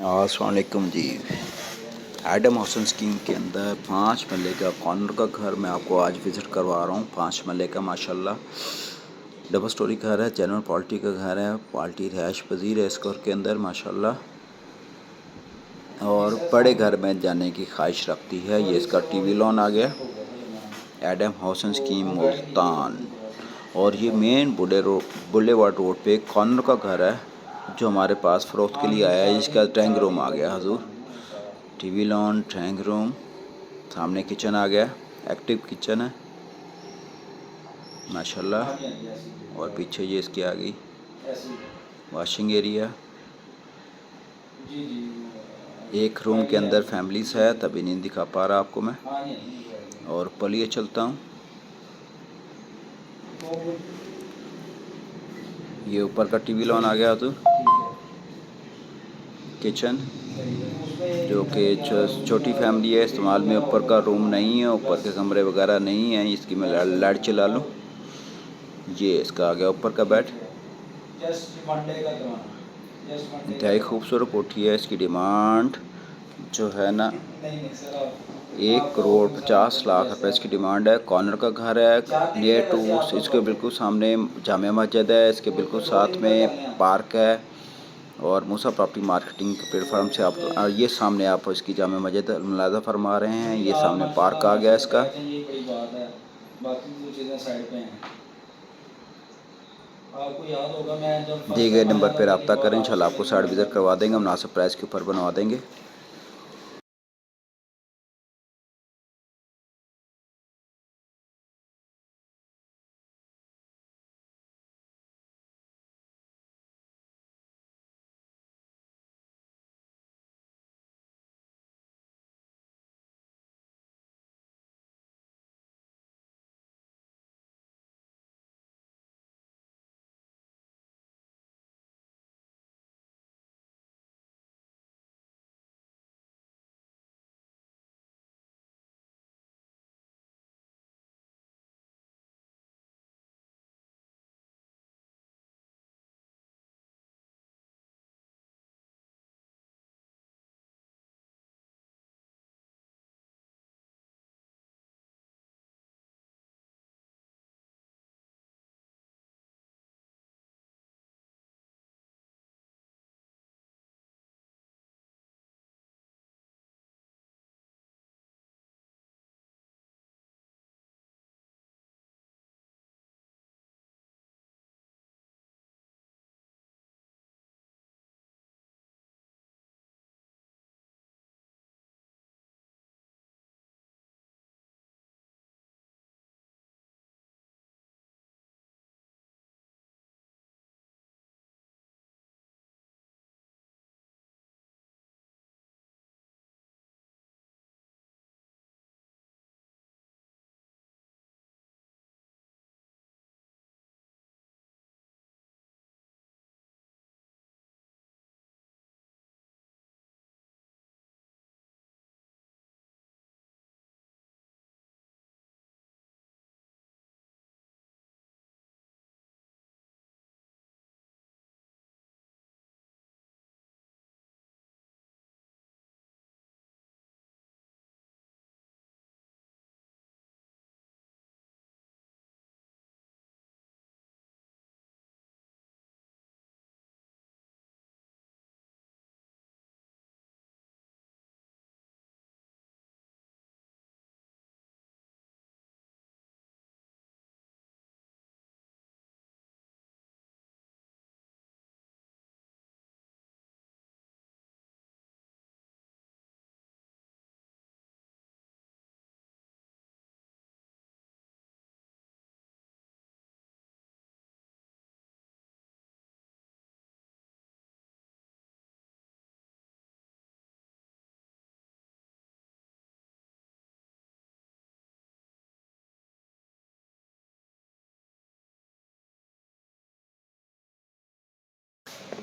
अस्सलामुअलैकुम जी। Adam housing scheme के अंदर 5 मरले का कॉर्नर का घर मैं आपको आज विज़िट करवा रहा हूँ। 5 मरले का माशाल्लाह डबल स्टोरी घर है, जेनुइन क्वालिटी का घर है, क्वालिटी रहायश पजीर है इस घर के अंदर माशाल्लाह, और बड़े घर में जाने की ख्वाहिश रखती है। ये इसका टीवी लॉन आ गया, एडम हाउसिंग स्कीम मुल्तान, और ये मेन बुलेवार्ड रोड पे कॉर्नर का घर है जो हमारे पास फ़रोख्त के लिए आया है। इसका ड्राइंग रूम आ गया हजूर, टीवी लॉन, ड्राइंग रूम, सामने किचन आ गया, एक्टिव किचन है माशाल्लाह, और पीछे ये इसकी आ गई वॉशिंग एरिया। एक रूम के अंदर फैमिलीज है, तभी नहीं दिखा पा रहा आपको मैं, और पलिए चलता हूँ। ये ऊपर का टीवी लॉन आ गया, तो किचन जो कि छोटी फैमिली है, इस्तेमाल में ऊपर का रूम नहीं है, ऊपर के कमरे वगैरह नहीं है। इसकी मैं लाइट चला लूँ। ये इसका आ गया ऊपर का बेड, इंतहाई खूबसूरत कोठी है। इसकी डिमांड जो है ना 1,50,00,000 रुपये इसकी डिमांड है। कॉर्नर का घर है, नियर टू इसके बिल्कुल सामने जामिया मस्जिद है, इसके बिल्कुल साथ में पार्क है, और मूसा प्रॉपर्टी मार्केटिंग के प्लेटफॉर्म से आप ये सामने आप इसकी जामिया मस्जिद मुलाज़ा फरमा रहे हैं। ये सामने पार्क आ गया इसका। दिए गए नंबर पर रब्ता करें, इंशाल्लाह आपको साइट विज़िट करवा देंगे, मुनासिब प्राइस के ऊपर बनवा देंगे।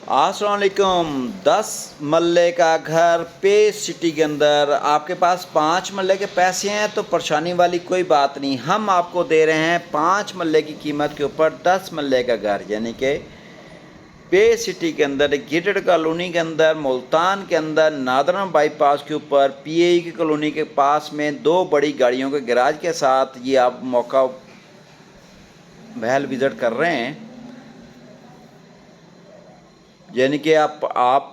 अस्सलाम वालेकुम। 10 मरले का घर पे सिटी के अंदर, आपके पास 5 मरले के पैसे हैं तो परेशानी वाली कोई बात नहीं। हम आपको दे रहे हैं 5 मरले की कीमत के ऊपर 10 मरले का घर, यानी कि पे सिटी के अंदर, गेटेड कॉलोनी के अंदर, मुल्तान के अंदर, नादरन बाईपास के ऊपर, पीएई की कॉलोनी के पास में 2 बड़ी गाड़ियों के गैराज के साथ ये आप मौका महल विज़िट कर रहे हैं। यानी कि आप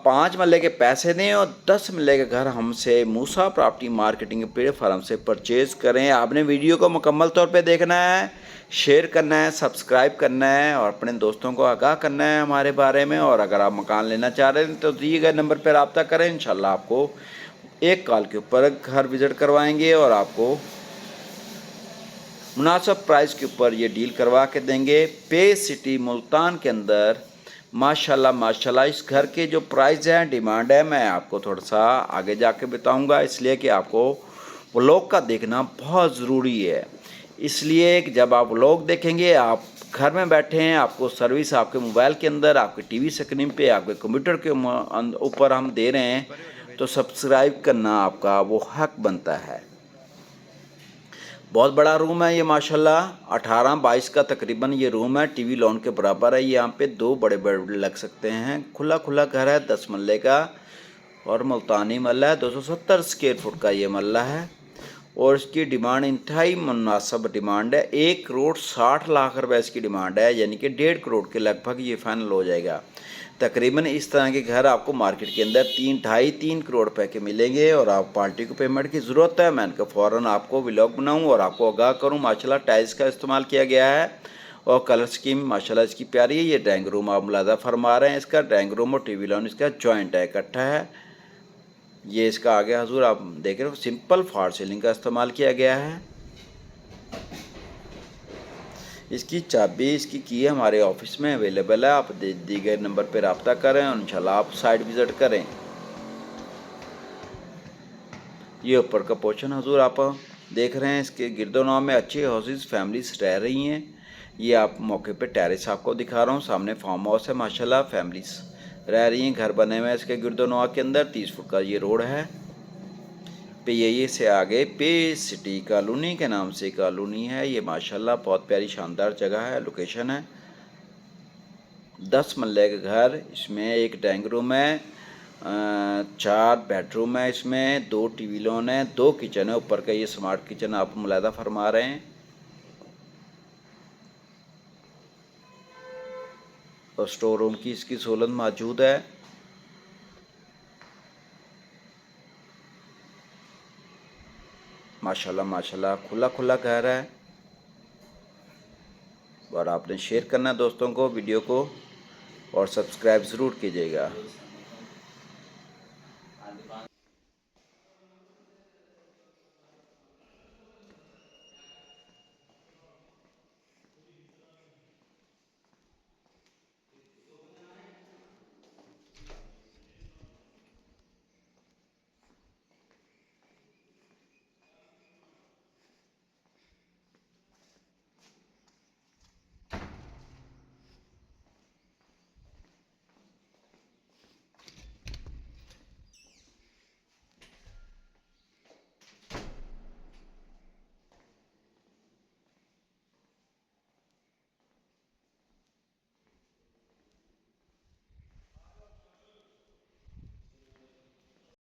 5 मरले के पैसे दें और 10 मरले के घर हमसे मूसा प्रॉपर्टी मार्केटिंग प्लेटफॉर्म से परचेज़ करें। आपने वीडियो को मुकम्मल तौर पे देखना है, शेयर करना है, सब्सक्राइब करना है और अपने दोस्तों को आगाह करना है हमारे बारे में। और अगर आप मकान लेना चाह रहे हैं तो दिए गए नंबर पर रब्ता करें, इंशाल्लाह आपको एक कॉल के ऊपर घर विज़िट करवाएंगे और आपको मुनासिब प्राइस के ऊपर ये डील करवा के देंगे। पे सिटी मुल्तान के अंदर माशाल्लाह माशाल्लाह इस घर के जो प्राइस हैं, डिमांड है, मैं आपको थोड़ा सा आगे जाके बताऊंगा, इसलिए कि आपको व्लॉग का देखना बहुत ज़रूरी है। इसलिए कि जब आप व्लॉग देखेंगे, आप घर में बैठे हैं, आपको सर्विस आपके मोबाइल के अंदर, आपके टीवी स्क्रीन पे, आपके कंप्यूटर के ऊपर हम दे रहे हैं, तो सब्सक्राइब करना आपका वो हक बनता है। बहुत बड़ा रूम है ये माशाल्लाह, 18-22 का तकरीबन ये रूम है, टीवी लॉन के बराबर है। यहाँ पे 2 बड़े बेड लग सकते हैं। खुला खुला घर है, 10 मरले का और मुल्तानी मल्ला है। 270 स्क्वायर फुट का ये मल्ला है और इसकी डिमांड इंतहाई मुनासिब डिमांड है। 1,60,00,000 रुपये इसकी डिमांड है, यानी कि 1.5 करोड़ के लगभग ये फाइनल हो जाएगा। तकरीबन इस तरह के घर आपको मार्केट के अंदर 3-2.5-3 करोड़ रुपए के मिलेंगे और आप पार्टी को पेमेंट की ज़रूरत है। मैं इनका फ़ौरन आपको व्लॉग बनाऊं और आपको आगाह करूं। माशाल्लाह टाइल्स का इस्तेमाल किया गया है और कलर स्कीम माशाल्लाह इसकी प्यारी है। ये ड्राइंग रूम आप मुलादा फरमा रहे हैं, इसका ड्राइंग रूम और टीवी लॉन इसका जॉइंट है, इकट्ठा है। ये इसका आगे हजूर आप देख रहे हो, सिंपल फॉर सीलिंग का इस्तेमाल किया गया है। इसकी चाबी इसकी की हमारे ऑफिस में अवेलेबल है, आप दिए गए नंबर पर रब्ता करें और इंशाल्लाह आप साइट विज़िट करें। ये ऊपर का पोर्शन हजूर आप देख रहे हैं, इसके गिरदोनवा में अच्छी हाउसेस फैमिलीज रह रही हैं। ये आप मौके पे टेरेस आपको दिखा रहा हूँ, सामने फार्म हाउस है माशाल्लाह, फैमिलीज रह रही हैं, घर बने हुए हैं इसके गिरदोनवा के अंदर। 30 फुट का ये रोड है। पीएई से आगे पे सिटी कॉलोनी के नाम से कॉलोनी है ये माशाल्लाह, बहुत प्यारी शानदार जगह है, लोकेशन है। 10 मरले का घर, इसमें एक ड्राइंग रूम है, 4 बेडरूम है, इसमें 2 टीवी लॉन है, 2 किचन है। ऊपर का ये स्मार्ट किचन आप मुलादा फरमा रहे हैं और स्टोर रूम की इसकी सहूलत मौजूद है। माशाल्लाह माशाल्लाह खुला खुला घर है और आपने शेयर करना है दोस्तों को वीडियो को और सब्सक्राइब ज़रूर कीजिएगा।